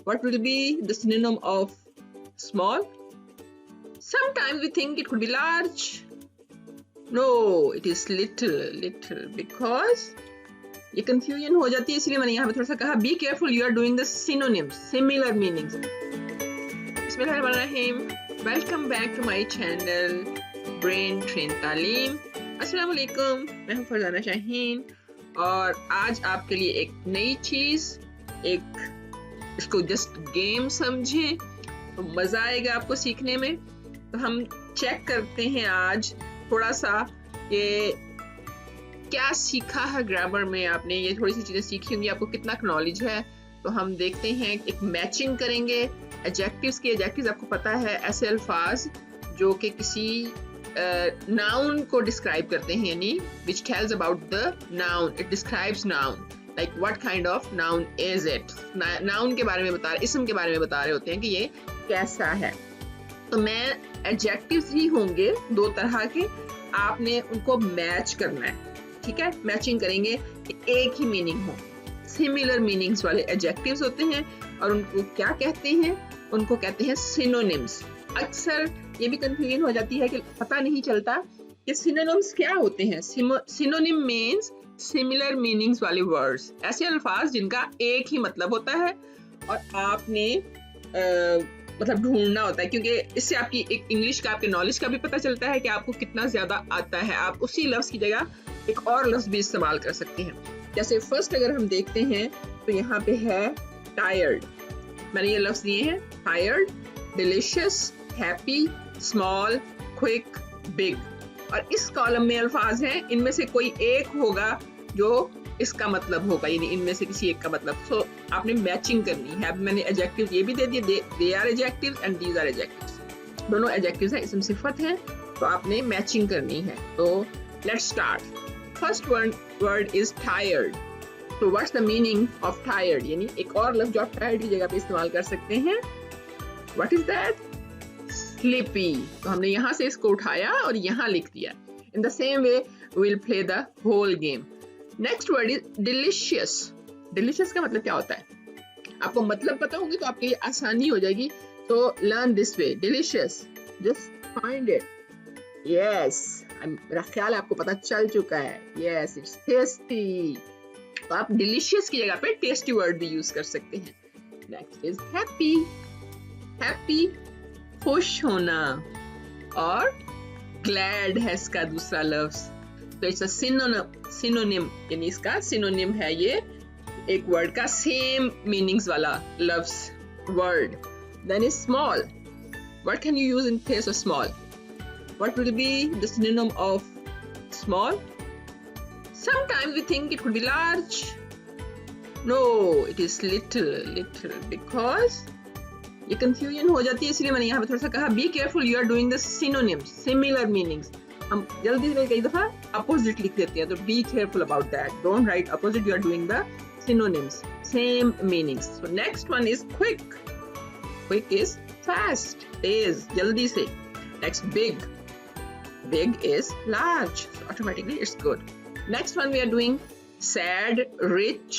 What will be the synonym of small? Sometimes we think it could be large. No, it is little because ये confusion हो जाती है, इसलिए मैंने यहाँ पे थोड़ा सा कहा be careful you are doing the synonyms, similar meanings. बिस्मिल्लाहिर्रहमानिर्रहीम. Welcome back to my channel Brain Train तालीम. अस्सलाम वालेकुम, मैं हूँ फरजाना शाहीन और आज आपके लिए एक नई चीज़, एक इसको जस्ट गेम समझें तो मज़ा आएगा आपको सीखने में. तो हम चेक करते हैं आज थोड़ा सा कि क्या सीखा है ग्रामर में आपने. ये थोड़ी सी चीज़ें सीखी होंगी, आपको कितना नॉलेज है. तो हम देखते हैं, एक मैचिंग करेंगे एडजेक्टिव्स की. एडजेक्टिव्स आपको पता है ऐसे अल्फाज जो कि किसी नाउन को डिस्क्राइब करते हैं, यानी which tells about the noun, it describes noun, like what kind of noun is it. Noun के बारे में बता रहे, इसम के बारे में बता रहे होते हैं कि ये कैसा है. तो मैं एडजेक्टिव्स ही होंगे दो तरह के, आपने उनको मैच करना है. ठीक है, मैचिंग करेंगे कि एक ही मीनिंग हो. सिमिलर मीनिंग्स वाले एडजेक्टिव्स होते हैं और उनको क्या कहते हैं, उनको कहते हैं सिनोनिम्स. अक्सर ये भी कंफ्यूजन हो जाती है कि पता नहीं चलता कि सिनोनिम्स क्या होते हैं. सिनोनिम मीन्स सिमिलर मीनिंग्स वाले वर्ड्स, ऐसे अल्फाज जिनका एक ही मतलब होता है और आपने मतलब ढूंढना होता है, क्योंकि इससे आपकी एक इंग्लिश का, आपके नॉलेज का भी पता चलता है कि आपको कितना ज्यादा आता है. आप उसी लफ्ज की जगह एक और लफ्ज भी इस्तेमाल कर सकते हैं. जैसे फर्स्ट अगर हम देखते हैं तो यहाँ पे है टायर्ड. मैंने ये लफ्ज दिए हैं tired, delicious, happy, small, quick, big. और इस कॉलम में अल्फाज हैं, इनमें से कोई एक होगा जो इसका मतलब होगा, यानी इनमें से किसी एक का मतलब. सो आपने मैचिंग करनी है. मैंने एडजेक्टिव ये भी दे दिए, they are adjectives and these are adjectives. दोनों एडजेक्टिव्स हैं, इसम सिफत हैं, तो आपने मैचिंग करनी है. तो let's start. First word is tired. तो what's the meaning of tired, यानी एक और लफ्ज जो आप टायर्ड की जगह पे इस्तेमाल कर सकते हैं. What is that? स्लीपी. तो हमने यहाँ से इसको उठाया और यहाँ लिख दिया. In the same way we will play the whole game. Next word is delicious. Delicious का मतलब क्या होता है, आपको मतलब पता होगी तो आपके लिए आसानी हो जाएगी. तो learn this way. Delicious, just find it. Yes, मेरा ख्याल आपको पता चल चुका है. Yes, it's tasty. तो आप डिलिशियस की जगह पे टेस्टी वर्ड भी यूज कर सकते हैं. Next is happy. हैप्पी खुश होना, और ग्लैड है इसका दूसरा लफ्ज. तो इट्स अ सिनोनिम, यानी इसका सिनोनिम है ये एक वर्ड का सेम मीनिंग्स वाला लफ्ज word. Then is small. What can you use in place of small? What will be the synonym of small? Sometimes we think it could be large. No, it is little because ये confusion हो जाती है, इसलिए मैंने यहाँ पे थोड़ा सा कहा be careful you are doing the synonyms, similar meanings. हम जल्दी से कई दफा opposite लिख देते हैं, तो be careful about that. Don't write opposite, you are doing the synonyms, same meanings. So next one is quick. Quick is fast, तेज, जल्दी से. Next big. Big is large, so automatically it's good. Next one we are doing sad, rich,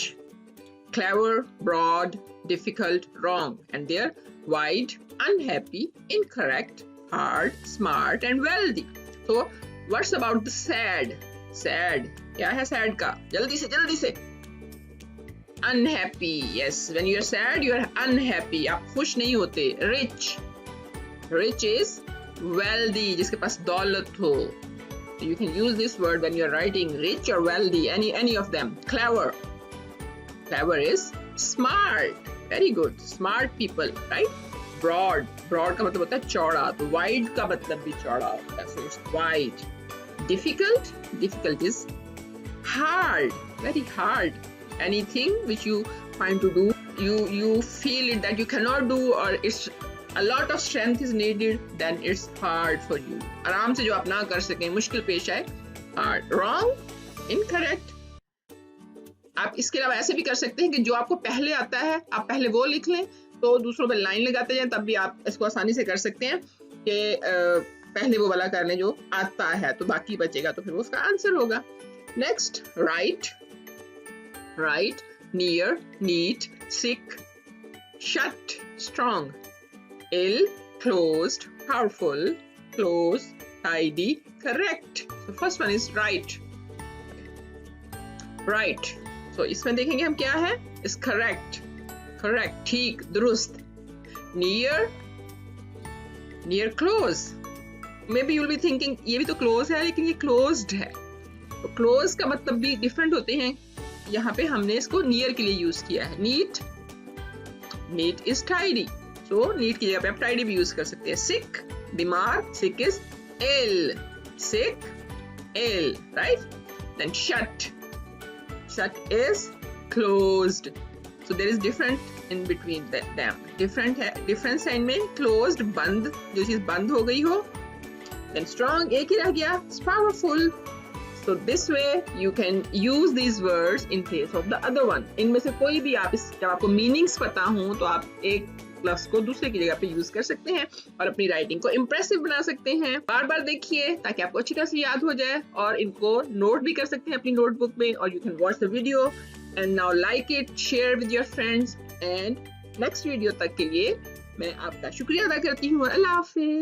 clever, broad, difficult, wrong, and they're wide, unhappy, incorrect, hard, smart, and wealthy. So what's about the sad? Sad, क्या है sad का? जल्दी से. Unhappy, yes, when you are sad you are unhappy, आप खुश नहीं होते. Rich is wealthy, जिसके पास दौलत हो. You can use this word when you are writing rich or wealthy, any of them. Clever is smart. Very good, smart people, right? Broad का मतलब होता है चौड़ा, तो wide का मतलब भी चौड़ा होता है, so it's wide. Difficult is hard, very hard. Anything which you find to do, you feel it that you cannot do, or it's a lot of strength is needed, then it's hard for you. आराम से जो आप ना कर सकें, मुश्किल पेश आए, hard. Wrong, incorrect. आप इसके अलावा ऐसे भी कर सकते हैं कि जो आपको पहले आता है आप पहले वो लिख लें, तो दूसरों पे लाइन लगाते जाएं, तब भी आप इसको आसानी से कर सकते हैं कि पहले वो वाला कर लें जो आता है, तो बाकी बचेगा, तो फिर उसका आंसर होगा. Next, right, near, neat, sick, shut, strong. Ill, closed, powerful, close, tidy, correct. So first one is right. Right. So इसमें देखेंगे हम क्या है, is correct, correct, ठीक, दुरुस्त. Near, near close. Maybe you'll be thinking ये भी तो close है लेकिन ये closed है. तो close का मतलब भी different होते हैं. यहाँ पे हमने इसको near के लिए use किया है. Neat, neat is tidy. So neat की जगह पे आप tidy भी use कर सकते हैं. Sick, बीमार, sick is ill, sick, ill, right? Then shut. Shut is closed. So there is different in between them. Different है, difference है इनमें. Closed बंद, जो चीज बंद हो गई हो. Then strong एक ही रह गया. It's powerful. So this way you can use these words in place of the other one. इनमें से कोई भी आप जब आपको meanings पता हो तो आप एक लफ्ज को दूसरे की जगह पे यूज कर सकते हैं और अपनी राइटिंग को इम्प्रेसिव बना सकते हैं. बार बार देखिए ताकि आपको अच्छी तरह से याद हो जाए और इनको नोट भी कर सकते हैं अपनी नोटबुक में. और you can watch the video and now like it, share with your friends and next video तक के लिए मैं आपका शुक्रिया अदा करती हूँ. अल्लाह हाफिज.